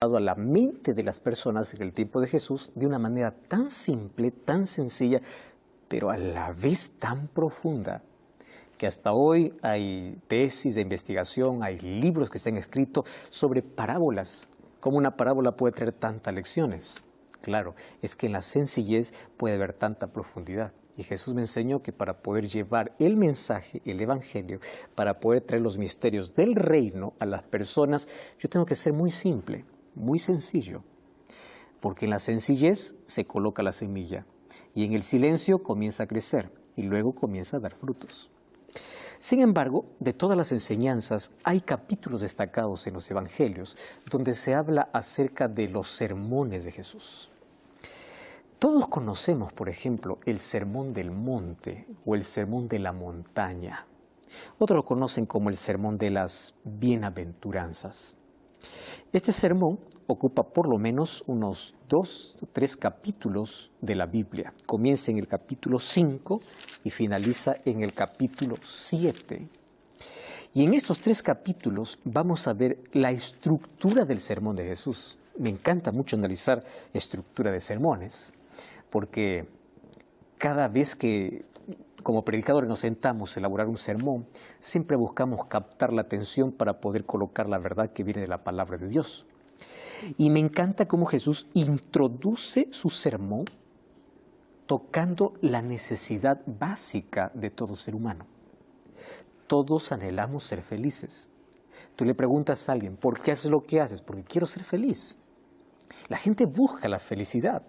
a la mente de las personas en el tiempo de Jesús de una manera tan simple, tan sencilla, pero a la vez tan profunda, que hasta hoy hay tesis de investigación, hay libros que se han escrito sobre parábolas. ¿Cómo una parábola puede traer tantas lecciones? Claro, es que en la sencillez puede haber tanta profundidad. Y Jesús me enseñó que para poder llevar el mensaje, el evangelio, para poder traer los misterios del reino a las personas, yo tengo que ser muy simple, muy sencillo. Porque en la sencillez se coloca la semilla y en el silencio comienza a crecer y luego comienza a dar frutos. Sin embargo, de todas las enseñanzas, hay capítulos destacados en los evangelios donde se habla acerca de los sermones de Jesús. Todos conocemos, por ejemplo, el Sermón del Monte o el Sermón de la Montaña. Otros lo conocen como el Sermón de las Bienaventuranzas. Este sermón ocupa por lo menos unos 2 o 3 capítulos de la Biblia. Comienza en el capítulo 5 y finaliza en el capítulo 7. Y en estos 3 capítulos vamos a ver la estructura del sermón de Jesús. Me encanta mucho analizar estructura de sermones, porque cada vez que como predicadores nos sentamos a elaborar un sermón, siempre buscamos captar la atención para poder colocar la verdad que viene de la palabra de Dios. Y me encanta cómo Jesús introduce su sermón tocando la necesidad básica de todo ser humano. Todos anhelamos ser felices. Tú le preguntas a alguien, ¿por qué haces lo que haces? Porque quiero ser feliz. La gente busca la felicidad.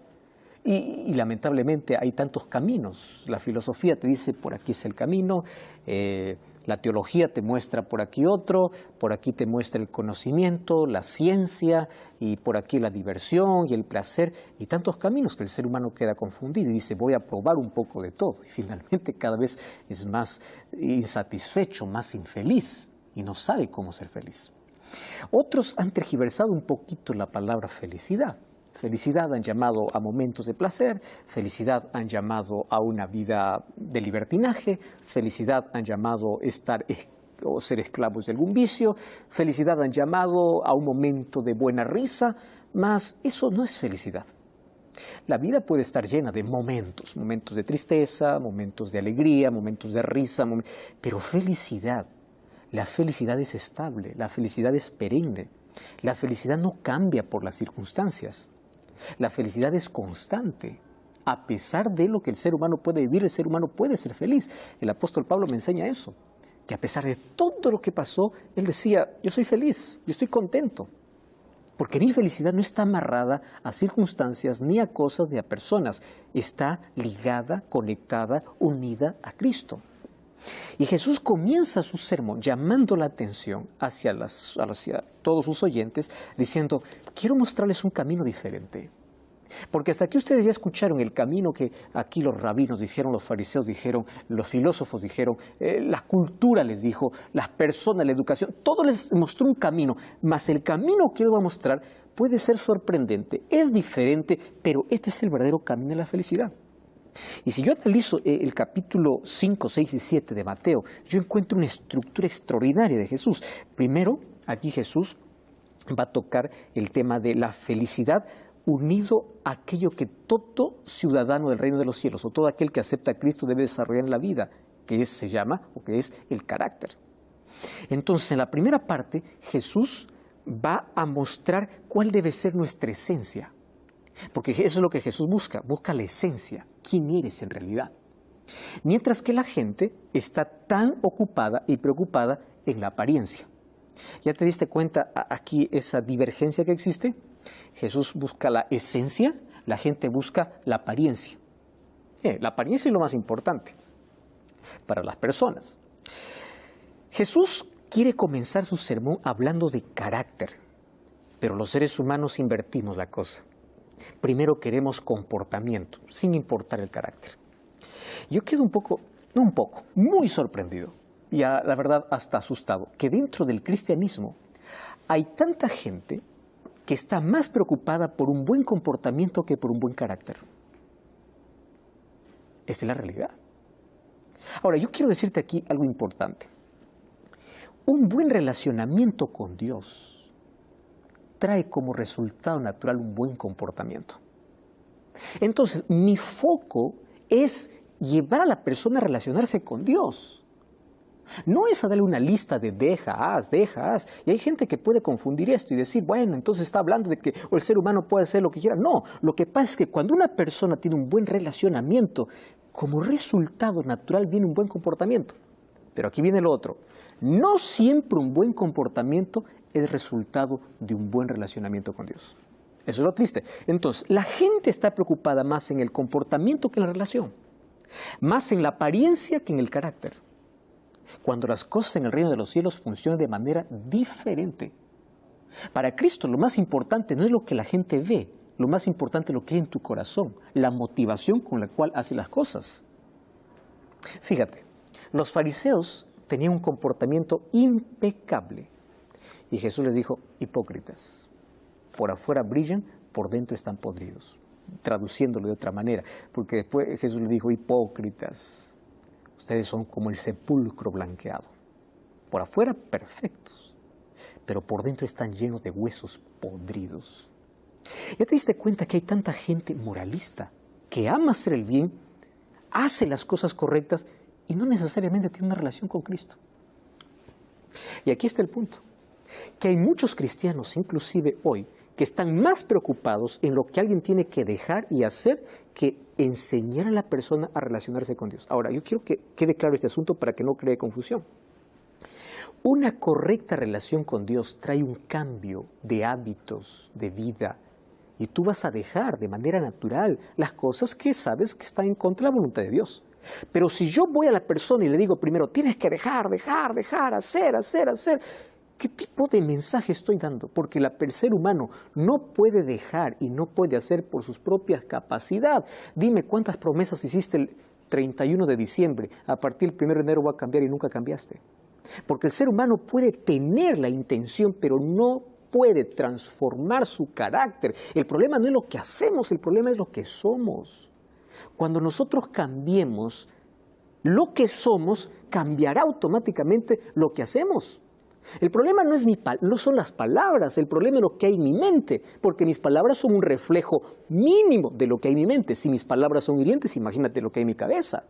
Y lamentablemente hay tantos caminos. La filosofía te dice por aquí es el camino, la teología te muestra por aquí otro, por aquí te muestra el conocimiento, la ciencia, y por aquí la diversión y el placer, y tantos caminos que el ser humano queda confundido y dice voy a probar un poco de todo. Y finalmente cada vez es más insatisfecho, más infeliz y no sabe cómo ser feliz. Otros han tergiversado un poquito la palabra felicidad. Felicidad han llamado a momentos de placer, felicidad han llamado a una vida de libertinaje, felicidad han llamado estar o ser esclavos de algún vicio, felicidad han llamado a un momento de buena risa, mas eso no es felicidad. La vida puede estar llena de momentos, momentos de tristeza, momentos de alegría, momentos de risa, pero felicidad, la felicidad es estable, la felicidad es perenne, la felicidad no cambia por las circunstancias. La felicidad es constante. A pesar de lo que el ser humano puede vivir, el ser humano puede ser feliz. El apóstol Pablo me enseña eso, que a pesar de todo lo que pasó, él decía, yo soy feliz, yo estoy contento. Porque mi felicidad no está amarrada a circunstancias, ni a cosas, ni a personas. Está ligada, conectada, unida a Cristo. Y Jesús comienza su sermón llamando la atención hacia todos sus oyentes, diciendo, quiero mostrarles un camino diferente. Porque hasta aquí ustedes ya escucharon el camino que aquí los rabinos dijeron, los fariseos dijeron, los filósofos dijeron, la cultura les dijo, las personas, la educación, todo les mostró un camino, mas el camino que yo voy a mostrar puede ser sorprendente, es diferente, pero este es el verdadero camino de la felicidad. Y si yo analizo el capítulo 5, 6 y 7 de Mateo, yo encuentro una estructura extraordinaria de Jesús. Primero, aquí Jesús va a tocar el tema de la felicidad unido a aquello que todo ciudadano del reino de los cielos o todo aquel que acepta a Cristo debe desarrollar en la vida, que se llama o que es el carácter. Entonces, en la primera parte, Jesús va a mostrar cuál debe ser nuestra esencia. Porque eso es lo que Jesús busca la esencia, quién eres en realidad. Mientras que la gente está tan ocupada y preocupada en la apariencia. ¿Ya te diste cuenta aquí esa divergencia que existe? Jesús busca la esencia, la gente busca la apariencia. La apariencia es lo más importante para las personas. Jesús quiere comenzar su sermón hablando de carácter, pero los seres humanos invertimos la cosa. Primero queremos comportamiento, sin importar el carácter. Yo quedo muy sorprendido, y la verdad hasta asustado, que dentro del cristianismo hay tanta gente que está más preocupada por un buen comportamiento que por un buen carácter. Esa es la realidad. Ahora, yo quiero decirte aquí algo importante. Un buen relacionamiento con Dios trae como resultado natural un buen comportamiento. Entonces, mi foco es llevar a la persona a relacionarse con Dios. No es a darle una lista de deja, haz. Y hay gente que puede confundir esto y decir, bueno, entonces está hablando de que el ser humano puede hacer lo que quiera. No, lo que pasa es que cuando una persona tiene un buen relacionamiento, como resultado natural viene un buen comportamiento. Pero aquí viene lo otro. No siempre un buen comportamiento es resultado de un buen relacionamiento con Dios. Eso es lo triste. Entonces, la gente está preocupada más en el comportamiento que en la relación. Más en la apariencia que en el carácter. Cuando las cosas en el reino de los cielos funcionan de manera diferente. Para Cristo lo más importante no es lo que la gente ve, lo más importante es lo que hay en tu corazón, la motivación con la cual hace las cosas. Fíjate, los fariseos tenían un comportamiento impecable. Y Jesús les dijo, hipócritas, por afuera brillan, por dentro están podridos. Traduciéndolo de otra manera, porque después Jesús les dijo, hipócritas, ustedes son como el sepulcro blanqueado. Por afuera perfectos, pero por dentro están llenos de huesos podridos. ¿Ya te diste cuenta que hay tanta gente moralista que ama hacer el bien, hace las cosas correctas y no necesariamente tiene una relación con Cristo? Y aquí está el punto, que hay muchos cristianos, inclusive hoy, que están más preocupados en lo que alguien tiene que dejar y hacer que enseñar a la persona a relacionarse con Dios. Ahora, yo quiero que quede claro este asunto para que no cree confusión. Una correcta relación con Dios trae un cambio de hábitos, de vida, y tú vas a dejar de manera natural las cosas que sabes que están en contra de la voluntad de Dios. Pero si yo voy a la persona y le digo primero, tienes que dejar, hacer, ¿qué tipo de mensaje estoy dando? Porque el ser humano no puede dejar y no puede hacer por sus propias capacidades. Dime cuántas promesas hiciste el 31 de diciembre, a partir del 1 de enero voy a cambiar y nunca cambiaste. Porque el ser humano puede tener la intención, pero no puede transformar su carácter. El problema no es lo que hacemos, el problema es lo que somos. Cuando nosotros cambiemos lo que somos, cambiará automáticamente lo que hacemos. El problema no son las palabras, el problema es lo que hay en mi mente, porque mis palabras son un reflejo mínimo de lo que hay en mi mente. Si mis palabras son hirientes, imagínate lo que hay en mi cabeza.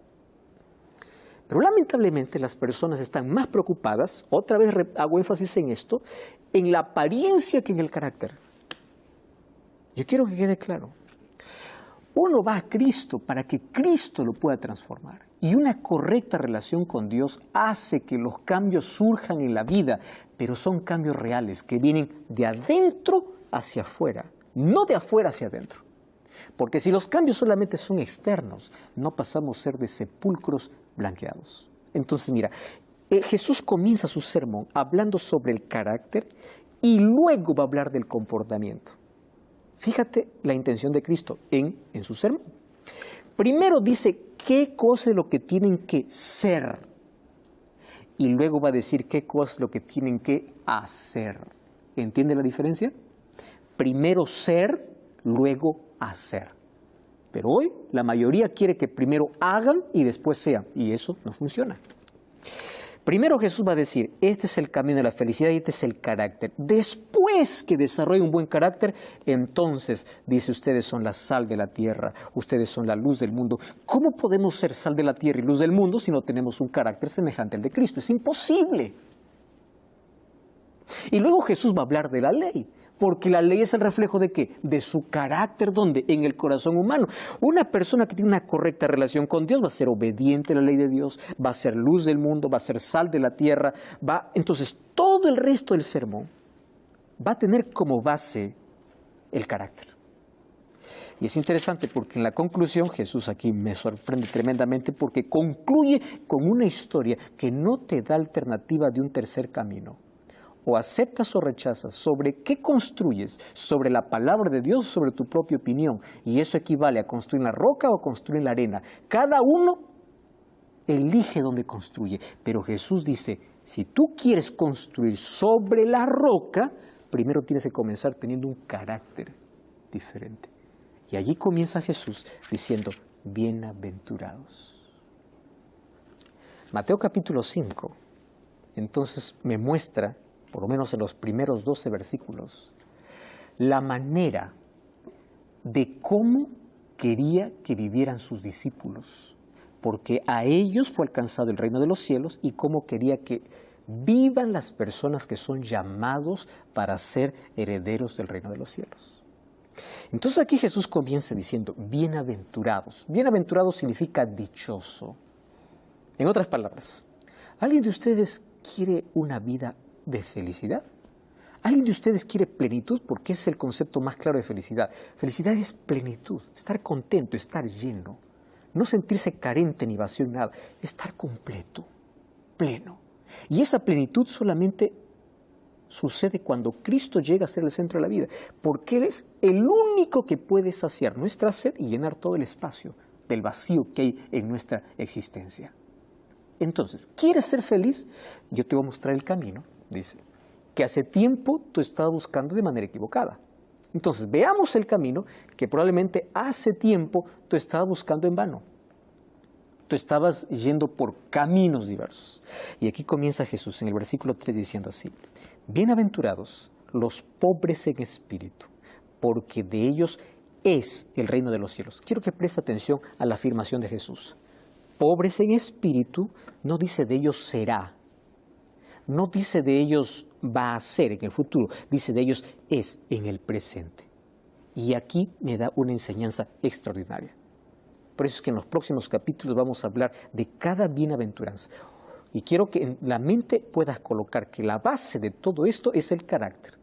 Pero lamentablemente las personas están más preocupadas, otra vez hago énfasis en esto, en la apariencia que en el carácter. Yo quiero que quede claro. Uno va a Cristo para que Cristo lo pueda transformar. Y una correcta relación con Dios hace que los cambios surjan en la vida, pero son cambios reales que vienen de adentro hacia afuera, no de afuera hacia adentro. Porque si los cambios solamente son externos, no pasamos a ser de sepulcros blanqueados. Entonces, mira, Jesús comienza su sermón hablando sobre el carácter y luego va a hablar del comportamiento. Fíjate la intención de Cristo en su sermón. Primero dice qué cosa es lo que tienen que ser y luego va a decir qué cosa es lo que tienen que hacer. ¿Entiende la diferencia? Primero ser, luego hacer. Pero hoy la mayoría quiere que primero hagan y después sean, y eso no funciona. Primero Jesús va a decir, este es el camino de la felicidad y este es el carácter. Después que desarrolle un buen carácter, entonces dice, ustedes son la sal de la tierra, ustedes son la luz del mundo. ¿Cómo podemos ser sal de la tierra y luz del mundo si no tenemos un carácter semejante al de Cristo? Es imposible. Y luego Jesús va a hablar de la ley. Porque la ley es el reflejo ¿de qué? De su carácter, ¿dónde? En el corazón humano. Una persona que tiene una correcta relación con Dios va a ser obediente a la ley de Dios, va a ser luz del mundo, va a ser sal de la tierra. Entonces, todo el resto del sermón va a tener como base el carácter. Y es interesante porque en la conclusión, Jesús aquí me sorprende tremendamente porque concluye con una historia que no te da alternativa de un tercer camino. O aceptas o rechazas, sobre qué construyes, sobre la palabra de Dios, sobre tu propia opinión. Y eso equivale a construir en la roca o construir en la arena. Cada uno elige dónde construye. Pero Jesús dice, si tú quieres construir sobre la roca, primero tienes que comenzar teniendo un carácter diferente. Y allí comienza Jesús diciendo, bienaventurados. Mateo capítulo 5, entonces me muestra, por lo menos en los primeros 12 versículos, la manera de cómo quería que vivieran sus discípulos, porque a ellos fue alcanzado el reino de los cielos y cómo quería que vivan las personas que son llamados para ser herederos del reino de los cielos. Entonces aquí Jesús comienza diciendo, bienaventurados. Bienaventurados significa dichoso. En otras palabras, ¿alguien de ustedes quiere una vida de felicidad? ¿Alguien de ustedes quiere plenitud? Porque es el concepto más claro de felicidad. Felicidad es plenitud, estar contento, estar lleno. No sentirse carente ni vacío en nada, estar completo, pleno. Y esa plenitud solamente sucede cuando Cristo llega a ser el centro de la vida, porque Él es el único que puede saciar nuestra sed y llenar todo el espacio del vacío que hay en nuestra existencia. Entonces, ¿quieres ser feliz? Yo te voy a mostrar el camino, dice, que hace tiempo tú estabas buscando de manera equivocada. Entonces, veamos el camino que probablemente hace tiempo tú estabas buscando en vano. Tú estabas yendo por caminos diversos. Y aquí comienza Jesús en el versículo 3 diciendo así, bienaventurados los pobres en espíritu, porque de ellos es el reino de los cielos. Quiero que preste atención a la afirmación de Jesús. Pobres en espíritu, no dice de ellos será, no dice de ellos va a ser en el futuro, dice de ellos es en el presente. Y aquí me da una enseñanza extraordinaria. Por eso es que en los próximos capítulos vamos a hablar de cada bienaventuranza. Y quiero que en la mente puedas colocar que la base de todo esto es el carácter.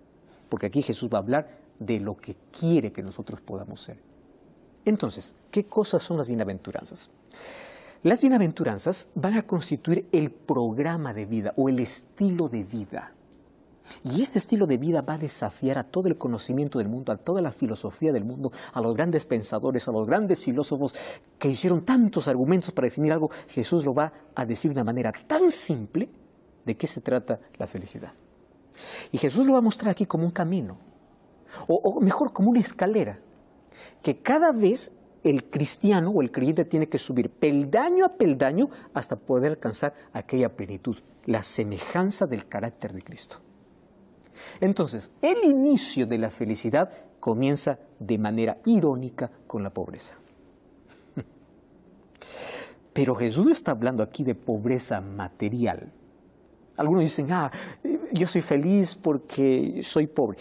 Porque aquí Jesús va a hablar de lo que quiere que nosotros podamos ser. Entonces, ¿qué cosas son las bienaventuranzas? Las bienaventuranzas van a constituir el programa de vida o el estilo de vida. Y este estilo de vida va a desafiar a todo el conocimiento del mundo, a toda la filosofía del mundo, a los grandes pensadores, a los grandes filósofos que hicieron tantos argumentos para definir algo. Jesús lo va a decir de una manera tan simple de qué se trata la felicidad. Y Jesús lo va a mostrar aquí como un camino, o mejor, como una escalera, que cada vez el cristiano o el creyente tiene que subir peldaño a peldaño hasta poder alcanzar aquella plenitud, la semejanza del carácter de Cristo. Entonces, el inicio de la felicidad comienza de manera irónica con la pobreza. Pero Jesús no está hablando aquí de pobreza material. Algunos dicen, yo soy feliz porque soy pobre.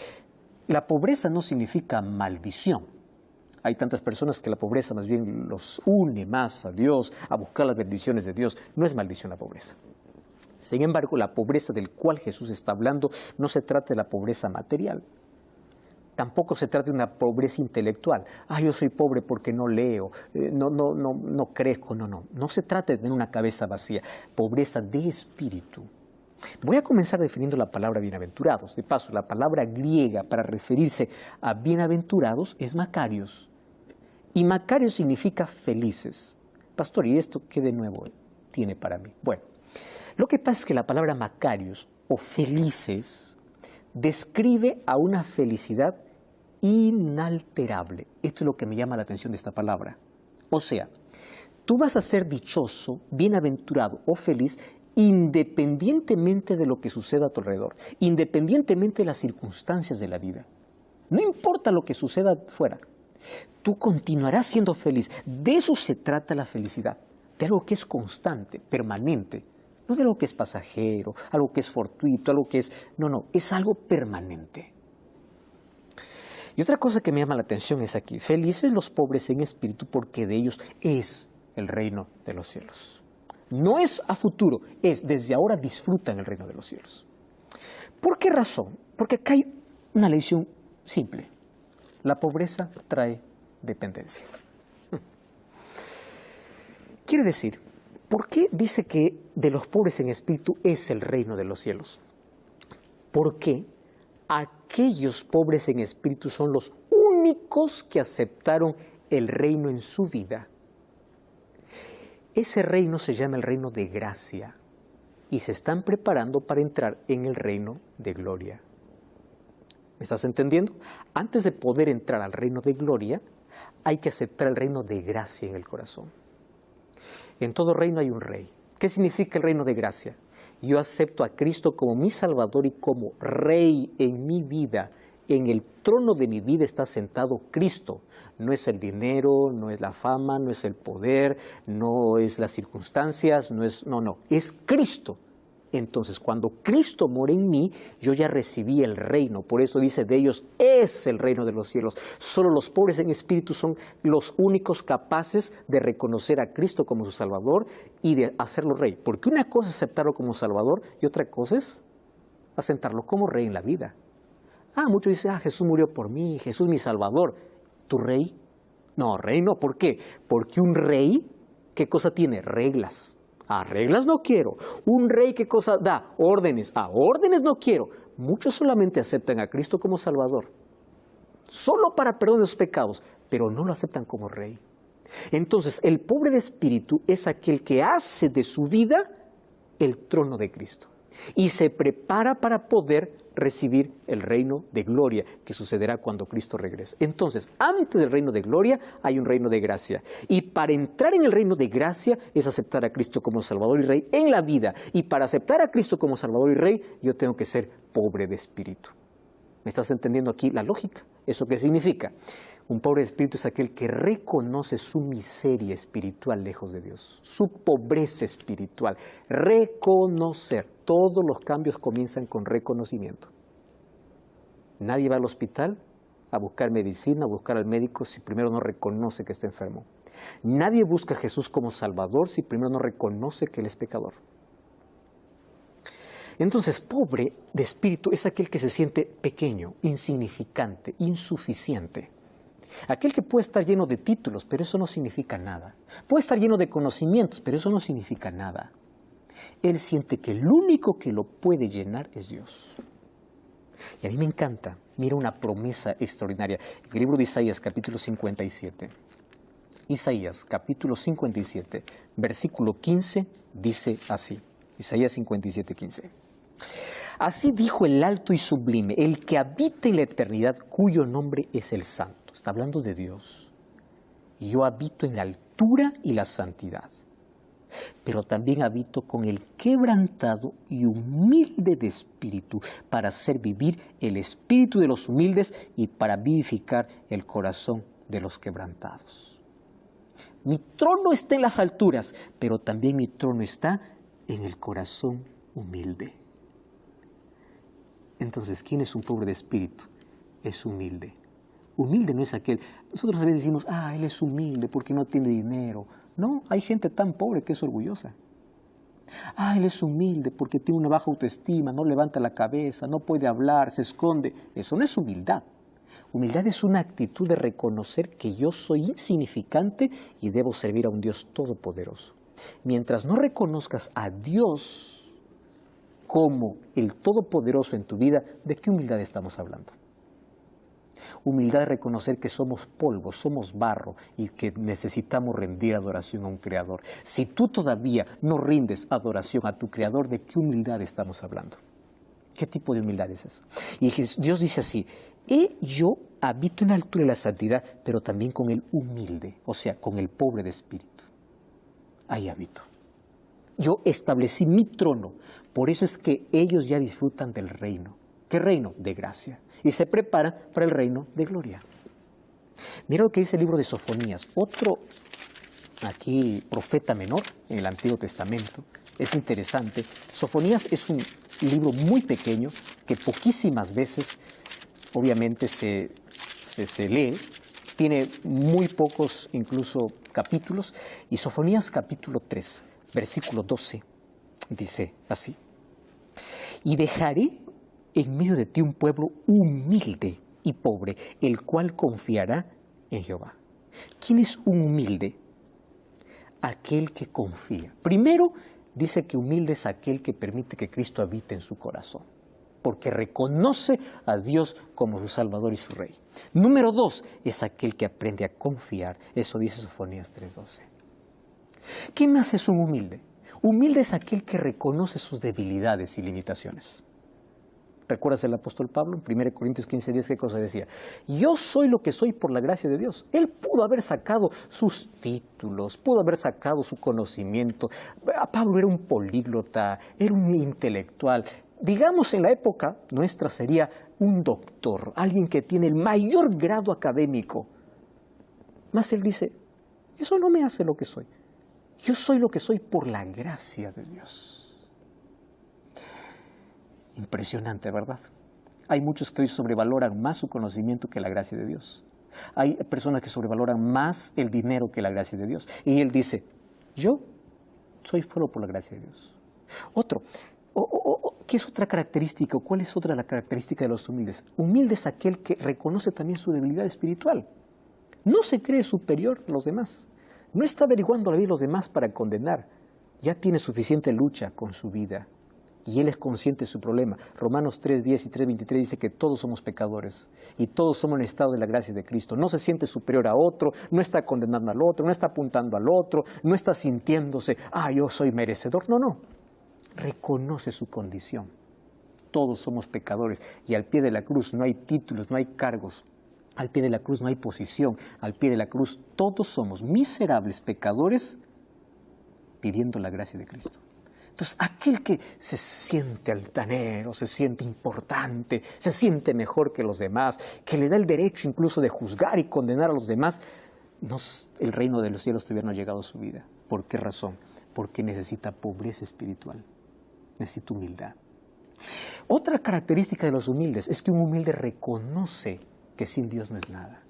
La pobreza no significa maldición. Hay tantas personas que la pobreza más bien los une más a Dios, a buscar las bendiciones de Dios. No es maldición la pobreza. Sin embargo, la pobreza del cual Jesús está hablando no se trata de la pobreza material. Tampoco se trata de una pobreza intelectual. Yo soy pobre porque no leo, no crezco. No se trata de tener una cabeza vacía. Pobreza de espíritu. Voy a comenzar definiendo la palabra bienaventurados. De paso, la palabra griega para referirse a bienaventurados es makarios. Y makarios significa felices. Pastor, ¿y esto qué de nuevo tiene para mí? Bueno, lo que pasa es que la palabra makarios o felices describe a una felicidad inalterable. Esto es lo que me llama la atención de esta palabra. O sea, tú vas a ser dichoso, bienaventurado o feliz independientemente de lo que suceda a tu alrededor, independientemente de las circunstancias de la vida. No importa lo que suceda afuera, tú continuarás siendo feliz. De eso se trata la felicidad, de algo que es constante, permanente. No de algo que es pasajero, algo que es fortuito, algo que es... No, es algo permanente. Y otra cosa que me llama la atención es aquí, felices los pobres en espíritu porque de ellos es el reino de los cielos. No es a futuro, es desde ahora disfrutan el reino de los cielos. ¿Por qué razón? Porque acá hay una lección simple. La pobreza trae dependencia. Quiere decir, ¿por qué dice que de los pobres en espíritu es el reino de los cielos? Porque aquellos pobres en espíritu son los únicos que aceptaron el reino en su vida. Ese reino se llama el reino de gracia y se están preparando para entrar en el reino de gloria. ¿Me estás entendiendo? Antes de poder entrar al reino de gloria, hay que aceptar el reino de gracia en el corazón. En todo reino hay un rey. ¿Qué significa el reino de gracia? Yo acepto a Cristo como mi Salvador y como Rey en mi vida en el trono de mi vida está sentado Cristo. No es el dinero, no es la fama, no es el poder, no es las circunstancias, no, es Cristo. Entonces, cuando Cristo mora en mí, yo ya recibí el reino. Por eso dice, de ellos es el reino de los cielos. Solo los pobres en espíritu son los únicos capaces de reconocer a Cristo como su Salvador y de hacerlo rey. Porque una cosa es aceptarlo como Salvador y otra cosa es asentarlo como rey en la vida. Muchos dicen, Jesús murió por mí, Jesús mi Salvador. ¿Tu rey? No, rey no. ¿Por qué? Porque un rey, ¿qué cosa tiene? Reglas. Reglas no quiero. Un rey, ¿qué cosa da? Órdenes. Órdenes no quiero. Muchos solamente aceptan a Cristo como Salvador, solo para perdón de sus pecados, pero no lo aceptan como rey. Entonces, el pobre de espíritu es aquel que hace de su vida el trono de Cristo y se prepara para poder recibir el reino de gloria que sucederá cuando Cristo regrese. Entonces, antes del reino de gloria hay un reino de gracia. Y para entrar en el reino de gracia es aceptar a Cristo como Salvador y Rey en la vida. Y para aceptar a Cristo como Salvador y Rey, yo tengo que ser pobre de espíritu. ¿Me estás entendiendo aquí la lógica? ¿Eso qué significa? Un pobre de espíritu es aquel que reconoce su miseria espiritual lejos de Dios, su pobreza espiritual. Reconocer. Todos los cambios comienzan con reconocimiento. Nadie va al hospital a buscar medicina, a buscar al médico si primero no reconoce que está enfermo. Nadie busca a Jesús como Salvador si primero no reconoce que Él es pecador. Entonces, pobre de espíritu es aquel que se siente pequeño, insignificante, insuficiente. Aquel que puede estar lleno de títulos, pero eso no significa nada. Puede estar lleno de conocimientos, pero eso no significa nada. Él siente que el único que lo puede llenar es Dios. Y a mí me encanta, mira una promesa extraordinaria. El libro de Isaías, capítulo 57. Isaías, capítulo 57, versículo 15, dice así. Isaías 57, 15. Así dijo el alto y sublime, el que habita en la eternidad, cuyo nombre es el Santo. Está hablando de Dios. Y yo habito en la altura y la santidad. Pero también habito con el quebrantado y humilde de espíritu, para hacer vivir el espíritu de los humildes y para vivificar el corazón de los quebrantados. Mi trono está en las alturas, pero también mi trono está en el corazón humilde. Entonces, ¿quién es un pobre de espíritu? Es humilde. Humilde no es aquel. Nosotros a veces decimos, él es humilde porque no tiene dinero. No, hay gente tan pobre que es orgullosa. Él es humilde porque tiene una baja autoestima, no levanta la cabeza, no puede hablar, se esconde. Eso no es humildad. Humildad es una actitud de reconocer que yo soy insignificante y debo servir a un Dios todopoderoso. Mientras no reconozcas a Dios como el todopoderoso en tu vida, ¿de qué humildad estamos hablando? Humildad es reconocer que somos polvo, somos barro y que necesitamos rendir adoración a un Creador. Si tú todavía no rindes adoración a tu Creador, ¿de qué humildad estamos hablando? ¿Qué tipo de humildad es esa? Y Dios dice así, yo habito en la altura y la santidad, pero también con el humilde, o sea, con el pobre de espíritu. Ahí habito. Yo establecí mi trono, por eso es que ellos ya disfrutan del reino. ¿Qué reino? De gracia. Y se preparan para el reino de gloria. Mira lo que dice el libro de Sofonías, otro aquí profeta menor en el Antiguo Testamento. Es interesante. Sofonías es un libro muy pequeño que poquísimas veces obviamente se lee. Tiene muy pocos incluso capítulos. Y Sofonías capítulo 3, versículo 12, dice así. Y dejaré en medio de ti un pueblo humilde y pobre, el cual confiará en Jehová. ¿Quién es un humilde? Aquel que confía. Primero, dice que humilde es aquel que permite que Cristo habite en su corazón, porque reconoce a Dios como su Salvador y su Rey. Número 2, es aquel que aprende a confiar. Eso dice Sofonías 3:12. ¿Qué más es un humilde? Humilde es aquel que reconoce sus debilidades y limitaciones. ¿Recuerdas el apóstol Pablo? En 1 Corintios 15:10, ¿qué cosa decía? Yo soy lo que soy por la gracia de Dios. Él pudo haber sacado sus títulos, pudo haber sacado su conocimiento. Pablo era un políglota, era un intelectual, digamos en la época nuestra sería un doctor, alguien que tiene el mayor grado académico. Mas él dice, eso no me hace lo que soy. Yo soy lo que soy por la gracia de Dios. Impresionante, ¿verdad? Hay muchos que hoy sobrevaloran más su conocimiento que la gracia de Dios. Hay personas que sobrevaloran más el dinero que la gracia de Dios. Y él dice, yo soy solo por la gracia de Dios. Otro, ¿qué es otra característica? ¿Cuál es otra la característica de los humildes? Humilde es aquel que reconoce también su debilidad espiritual. No se cree superior a los demás. No está averiguando la vida de los demás para condenar. Ya tiene suficiente lucha con su vida. Y él es consciente de su problema. Romanos 3:10 y 3:23 dice que todos somos pecadores. Y todos somos en estado de la gracia de Cristo. No se siente superior a otro, no está condenando al otro, no está apuntando al otro, no está sintiéndose, yo soy merecedor. No. Reconoce su condición. Todos somos pecadores. Y al pie de la cruz no hay títulos, no hay cargos. Al pie de la cruz no hay posición. Al pie de la cruz todos somos miserables pecadores pidiendo la gracia de Cristo. Entonces, aquel que se siente altanero, se siente importante, se siente mejor que los demás, que le da el derecho incluso de juzgar y condenar a los demás, el reino de los cielos todavía no ha llegado a su vida. ¿Por qué razón? Porque necesita pobreza espiritual, necesita humildad. Otra característica de los humildes es que un humilde reconoce que sin Dios no es nada.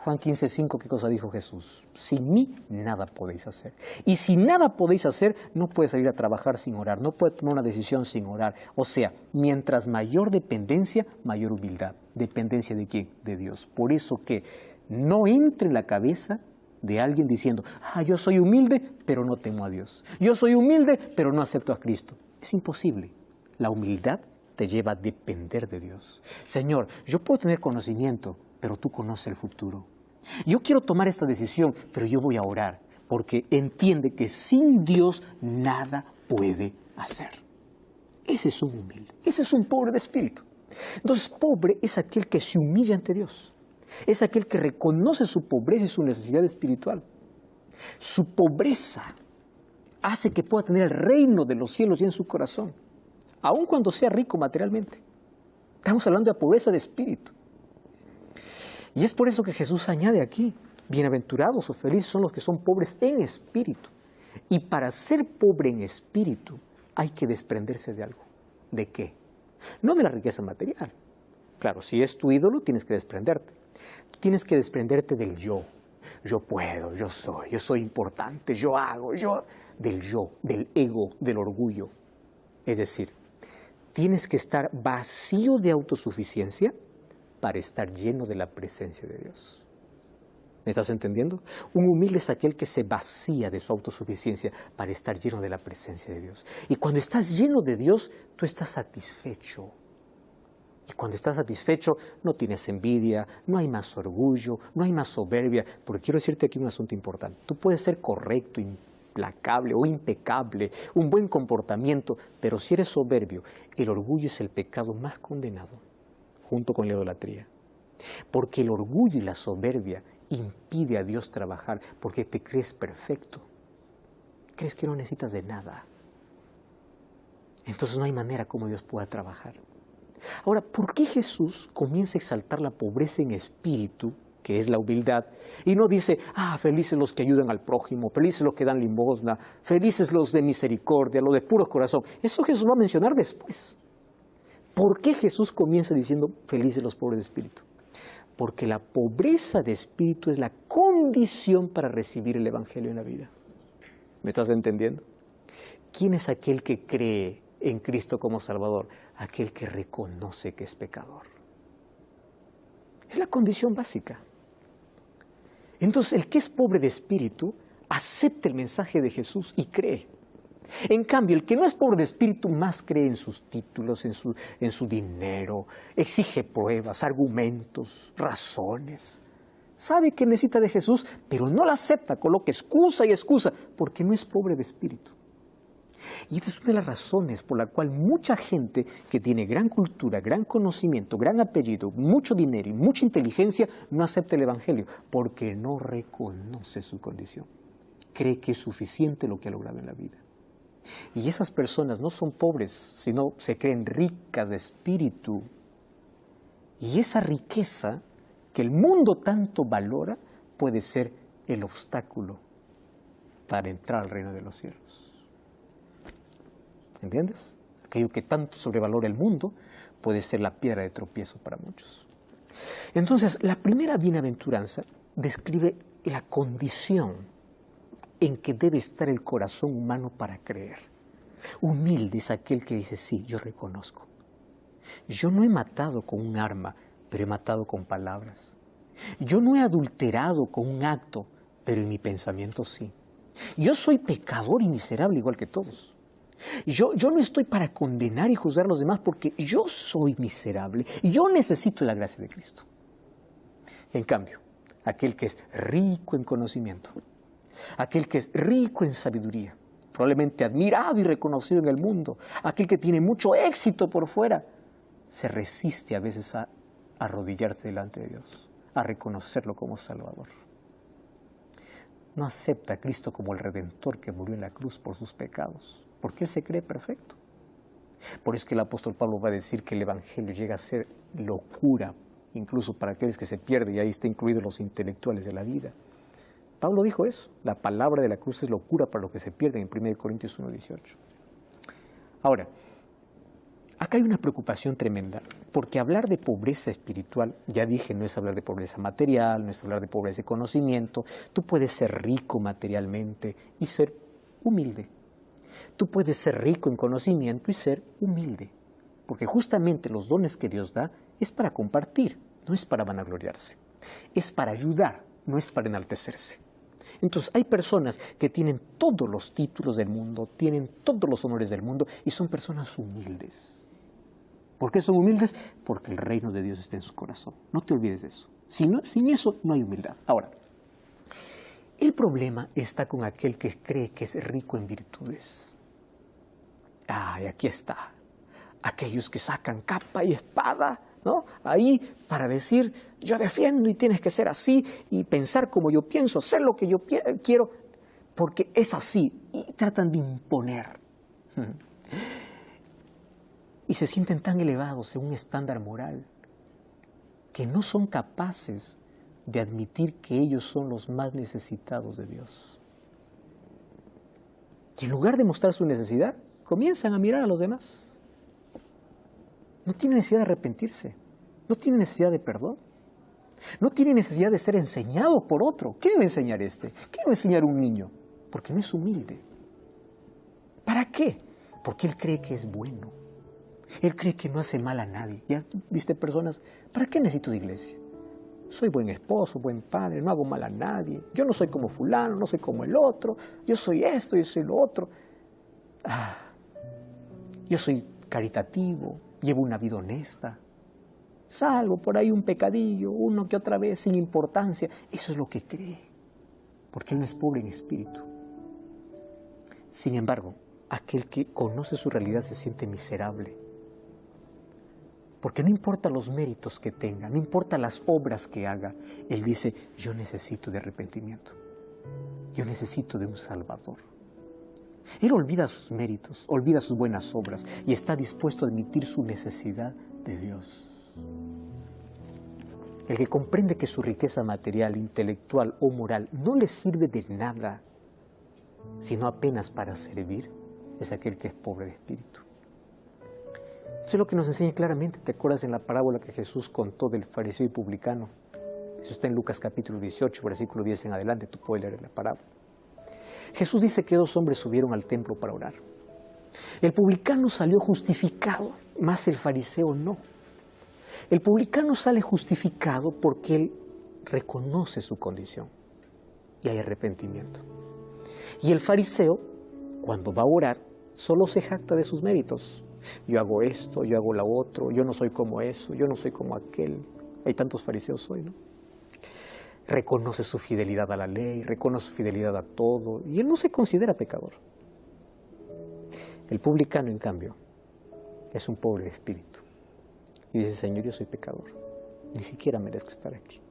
Juan 15:5, ¿qué cosa dijo Jesús? Sin mí nada podéis hacer. Y si nada podéis hacer, no puedes salir a trabajar sin orar, no puedes tomar una decisión sin orar. O sea, mientras mayor dependencia, mayor humildad. ¿Dependencia de quién? De Dios. Por eso que no entre en la cabeza de alguien diciendo, yo soy humilde, pero no temo a Dios. Yo soy humilde, pero no acepto a Cristo. Es imposible. La humildad te lleva a depender de Dios. Señor, yo puedo tener conocimiento, pero tú conoces el futuro. Yo quiero tomar esta decisión, pero yo voy a orar, porque entiende que sin Dios nada puede hacer. Ese es un humilde, ese es un pobre de espíritu. Entonces, pobre es aquel que se humilla ante Dios. Es aquel que reconoce su pobreza y su necesidad espiritual. Su pobreza hace que pueda tener el reino de los cielos ya en su corazón, aun cuando sea rico materialmente. Estamos hablando de pobreza de espíritu. Y es por eso que Jesús añade aquí, bienaventurados o felices son los que son pobres en espíritu. Y para ser pobre en espíritu hay que desprenderse de algo. ¿De qué? No de la riqueza material. Claro, si es tu ídolo tienes que desprenderte. Tienes que desprenderte del yo. Yo puedo, yo soy importante, yo hago, del yo, del ego, del orgullo. Es decir, tienes que estar vacío de autosuficiencia para estar lleno de la presencia de Dios. ¿Me estás entendiendo? Un humilde es aquel que se vacía de su autosuficiencia para estar lleno de la presencia de Dios. Y cuando estás lleno de Dios, tú estás satisfecho. Y cuando estás satisfecho, no tienes envidia, no hay más orgullo, no hay más soberbia. Porque quiero decirte aquí un asunto importante. Tú puedes ser correcto, implacable o impecable, un buen comportamiento, pero si eres soberbio, el orgullo es el pecado más condenado, junto con la idolatría. Porque el orgullo y la soberbia impide a Dios trabajar, porque te crees perfecto. Crees que no necesitas de nada. Entonces no hay manera como Dios pueda trabajar. Ahora, ¿por qué Jesús comienza a exaltar la pobreza en espíritu, que es la humildad, y no dice, felices los que ayudan al prójimo, felices los que dan limosna, felices los de misericordia, los de puro corazón? Eso Jesús va a mencionar después. ¿Por qué Jesús comienza diciendo felices los pobres de espíritu? Porque la pobreza de espíritu es la condición para recibir el Evangelio en la vida. ¿Me estás entendiendo? ¿Quién es aquel que cree en Cristo como Salvador? Aquel que reconoce que es pecador. Es la condición básica. Entonces, el que es pobre de espíritu acepta el mensaje de Jesús y cree. En cambio, el que no es pobre de espíritu más cree en sus títulos, en su dinero, exige pruebas, argumentos, razones. Sabe que necesita de Jesús, pero no la acepta, coloca excusa y excusa, porque no es pobre de espíritu. Y esta es una de las razones por la cual mucha gente que tiene gran cultura, gran conocimiento, gran apellido, mucho dinero y mucha inteligencia no acepta el Evangelio, porque no reconoce su condición. Cree que es suficiente lo que ha logrado en la vida. Y esas personas no son pobres, sino se creen ricas de espíritu. Y esa riqueza que el mundo tanto valora puede ser el obstáculo para entrar al reino de los cielos. ¿Entiendes? Aquello que tanto sobrevalora el mundo puede ser la piedra de tropiezo para muchos. Entonces, la primera bienaventuranza describe la condición en que debe estar el corazón humano para creer. Humilde es aquel que dice, sí, yo reconozco. Yo no he matado con un arma, pero he matado con palabras. Yo no he adulterado con un acto, pero en mi pensamiento sí. Yo soy pecador y miserable igual que todos. Yo no estoy para condenar y juzgar a los demás porque yo soy miserable y yo necesito la gracia de Cristo. En cambio, aquel que es rico en conocimiento, aquel que es rico en sabiduría, probablemente admirado y reconocido en el mundo, aquel que tiene mucho éxito por fuera, se resiste a veces a arrodillarse delante de Dios, a reconocerlo como Salvador. No acepta a Cristo como el Redentor que murió en la cruz por sus pecados, porque Él se cree perfecto. Por eso es que el apóstol Pablo va a decir que el Evangelio llega a ser locura, incluso para aquellos que se pierden, y ahí está incluidos los intelectuales de la vida. Pablo dijo eso, la palabra de la cruz es locura para los que se pierden en 1 Corintios 1:18. Ahora, acá hay una preocupación tremenda, porque hablar de pobreza espiritual, ya dije, no es hablar de pobreza material, no es hablar de pobreza de conocimiento. Tú puedes ser rico materialmente y ser humilde. Tú puedes ser rico en conocimiento y ser humilde, porque justamente los dones que Dios da es para compartir, no es para vanagloriarse, es para ayudar, no es para enaltecerse. Entonces hay personas que tienen todos los títulos del mundo, tienen todos los honores del mundo y son personas humildes. ¿Por qué son humildes? Porque el reino de Dios está en su corazón. No te olvides de eso. Sin eso no hay humildad. Ahora, el problema está con aquel que cree que es rico en virtudes. Y aquí está. Aquellos que sacan capa y espada, ¿no? Ahí para decir, yo defiendo y tienes que ser así y pensar como yo pienso, hacer lo que yo quiero, porque es así. Y tratan de imponer. Y se sienten tan elevados en un estándar moral que no son capaces de admitir que ellos son los más necesitados de Dios. Y en lugar de mostrar su necesidad, comienzan a mirar a los demás. No tienen necesidad de arrepentirse, no tienen necesidad de perdón, no tienen necesidad de ser enseñado por otro. ¿Qué debe enseñar este? ¿Qué debe enseñar un niño? Porque no es humilde. ¿Para qué? Porque él cree que es bueno. Él cree que no hace mal a nadie. ¿Ya viste personas? ¿Para qué necesito de iglesia? Soy buen esposo, buen padre, no hago mal a nadie. Yo no soy como fulano, no soy como el otro. Yo soy esto, yo soy lo otro. Yo soy caritativo, llevo una vida honesta. Salvo por ahí un pecadillo, uno que otra vez sin importancia. Eso es lo que cree, porque él no es pobre en espíritu. Sin embargo, aquel que conoce su realidad se siente miserable. Porque no importa los méritos que tenga, no importa las obras que haga, él dice, yo necesito de arrepentimiento, yo necesito de un Salvador. Él olvida sus méritos, olvida sus buenas obras y está dispuesto a admitir su necesidad de Dios. El que comprende que su riqueza material, intelectual o moral no le sirve de nada, sino apenas para servir, es aquel que es pobre de espíritu. Eso es lo que nos enseña claramente. ¿Te acuerdas en la parábola que Jesús contó del fariseo y publicano? Eso está en Lucas capítulo 18, versículo 10 en adelante. Tú puedes leer la parábola. Jesús dice que 2 hombres subieron al templo para orar. El publicano salió justificado, mas el fariseo no. El publicano sale justificado porque él reconoce su condición y hay arrepentimiento. Y el fariseo, cuando va a orar, solo se jacta de sus méritos. Yo hago esto, yo hago lo otro, yo no soy como eso, yo no soy como aquel. Hay tantos fariseos hoy, ¿no? Reconoce su fidelidad a la ley, reconoce su fidelidad a todo, y él no se considera pecador. El publicano, en cambio, es un pobre de espíritu. Y dice, Señor, yo soy pecador, ni siquiera merezco estar aquí.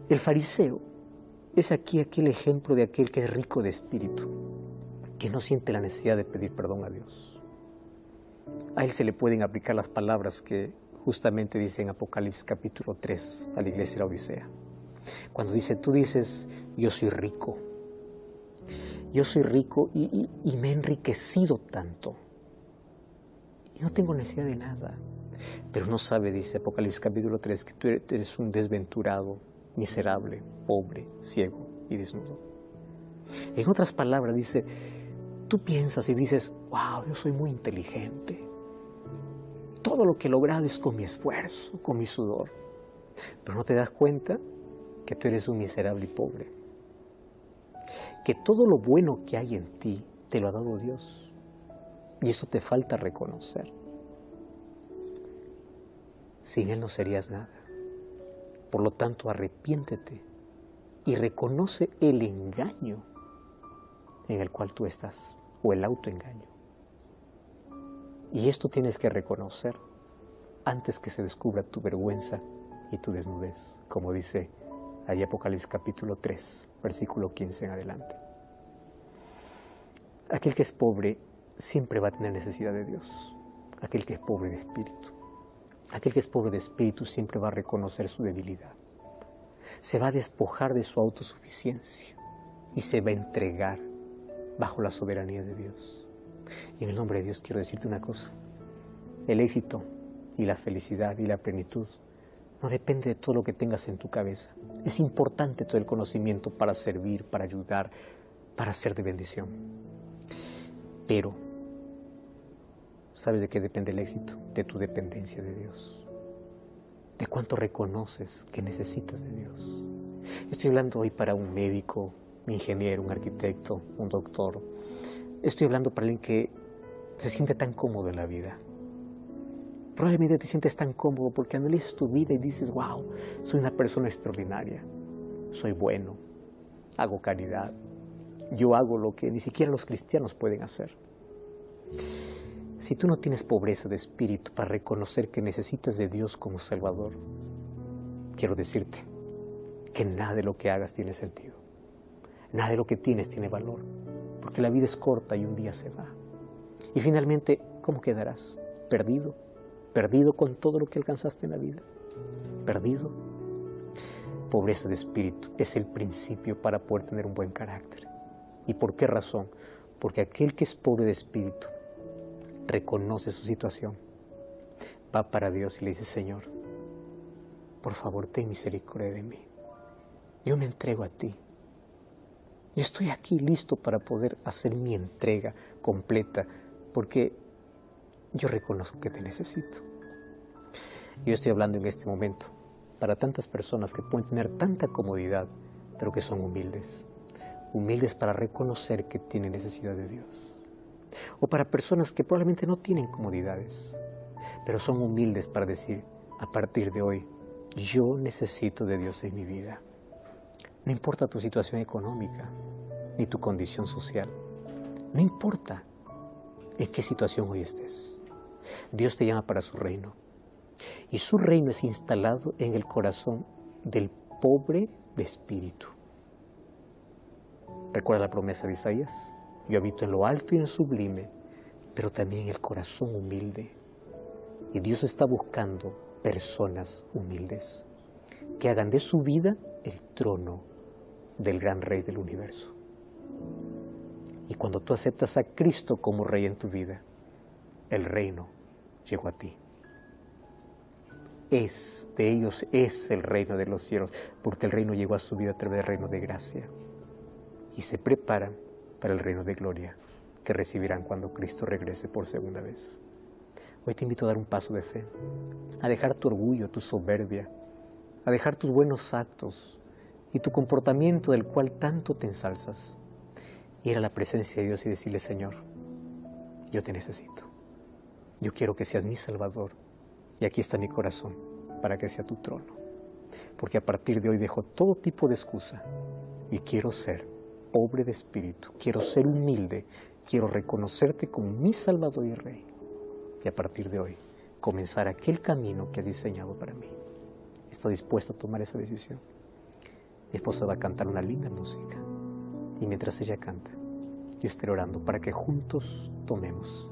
El fariseo es aquí aquel ejemplo de aquel que es rico de espíritu. que no siente la necesidad de pedir perdón a Dios. A él se le pueden aplicar las palabras que justamente dice en Apocalipsis capítulo 3 a la iglesia de la Odisea. Cuando dice, tú dices, yo soy rico y me he enriquecido tanto y no tengo necesidad de nada. Pero no sabe, dice Apocalipsis capítulo 3, que tú eres un desventurado, miserable, pobre, ciego y desnudo. En otras palabras dice, tú piensas y dices, wow, yo soy muy inteligente. Todo lo que he logrado es con mi esfuerzo, con mi sudor. Pero no te das cuenta que tú eres un miserable y pobre. Que todo lo bueno que hay en ti te lo ha dado Dios. Y eso te falta reconocer. Sin Él no serías nada. Por lo tanto, arrepiéntete y reconoce el engaño en el cual tú estás, o el autoengaño. Y esto tienes que reconocer antes que se descubra tu vergüenza y tu desnudez, como dice ahí Apocalipsis capítulo 3, versículo 15 en adelante. Aquel que es pobre siempre va a tener necesidad de Dios. Aquel que es pobre de espíritu. Aquel que es pobre de espíritu siempre va a reconocer su debilidad. Se va a despojar de su autosuficiencia y se va a entregar bajo la soberanía de Dios. Y en el nombre de Dios quiero decirte una cosa. El éxito y la felicidad y la plenitud no depende de todo lo que tengas en tu cabeza. Es importante todo el conocimiento para servir, para ayudar, para ser de bendición. Pero, ¿sabes de qué depende el éxito? De tu dependencia de Dios. De cuánto reconoces que necesitas de Dios. Estoy hablando hoy para un médico, un ingeniero, un arquitecto, un doctor. Estoy hablando para alguien que se siente tan cómodo en la vida. Probablemente te sientes tan cómodo porque analizas tu vida y dices, wow, soy una persona extraordinaria. Soy bueno, hago caridad. Yo hago lo que ni siquiera los cristianos pueden hacer. Si tú no tienes pobreza de espíritu para reconocer que necesitas de Dios como Salvador, quiero decirte que nada de lo que hagas tiene sentido. Nada de lo que tienes tiene valor, porque la vida es corta y un día se va. Y finalmente, ¿cómo quedarás? Perdido. Perdido con todo lo que alcanzaste en la vida. Perdido. Pobreza de espíritu es el principio para poder tener un buen carácter. ¿Y por qué razón? Porque aquel que es pobre de espíritu reconoce su situación, va para Dios y le dice, Señor, por favor, ten misericordia de mí. Yo me entrego a ti. Yo estoy aquí listo para poder hacer mi entrega completa, porque yo reconozco que te necesito. Yo estoy hablando en este momento para tantas personas que pueden tener tanta comodidad, pero que son humildes. Humildes para reconocer que tienen necesidad de Dios. O para personas que probablemente no tienen comodidades, pero son humildes para decir, a partir de hoy, yo necesito de Dios en mi vida. No importa tu situación económica, ni tu condición social. No importa en qué situación hoy estés. Dios te llama para su reino. Y su reino es instalado en el corazón del pobre de espíritu. ¿Recuerda la promesa de Isaías? Yo habito en lo alto y en lo sublime, pero también en el corazón humilde. Y Dios está buscando personas humildes que hagan de su vida el trono del gran Rey del universo. Y cuando tú aceptas a Cristo como Rey en tu vida, el reino llegó a ti. De ellos es el reino de los cielos, porque el reino llegó a su vida a través del reino de gracia. Y se preparan para el reino de gloria que recibirán cuando Cristo regrese por segunda vez. Hoy te invito a dar un paso de fe, a dejar tu orgullo, tu soberbia, a dejar tus buenos actos y tu comportamiento del cual tanto te ensalzas, ir a la presencia de Dios y decirle, Señor, yo te necesito. Yo quiero que seas mi Salvador y aquí está mi corazón para que sea tu trono. Porque a partir de hoy dejo todo tipo de excusa y quiero ser pobre de espíritu, quiero ser humilde, quiero reconocerte como mi Salvador y Rey. Y a partir de hoy comenzar aquel camino que has diseñado para mí. ¿Estás dispuesto a tomar esa decisión? Mi esposa va a cantar una linda música y mientras ella canta, Yo estaré orando para que juntos tomemos.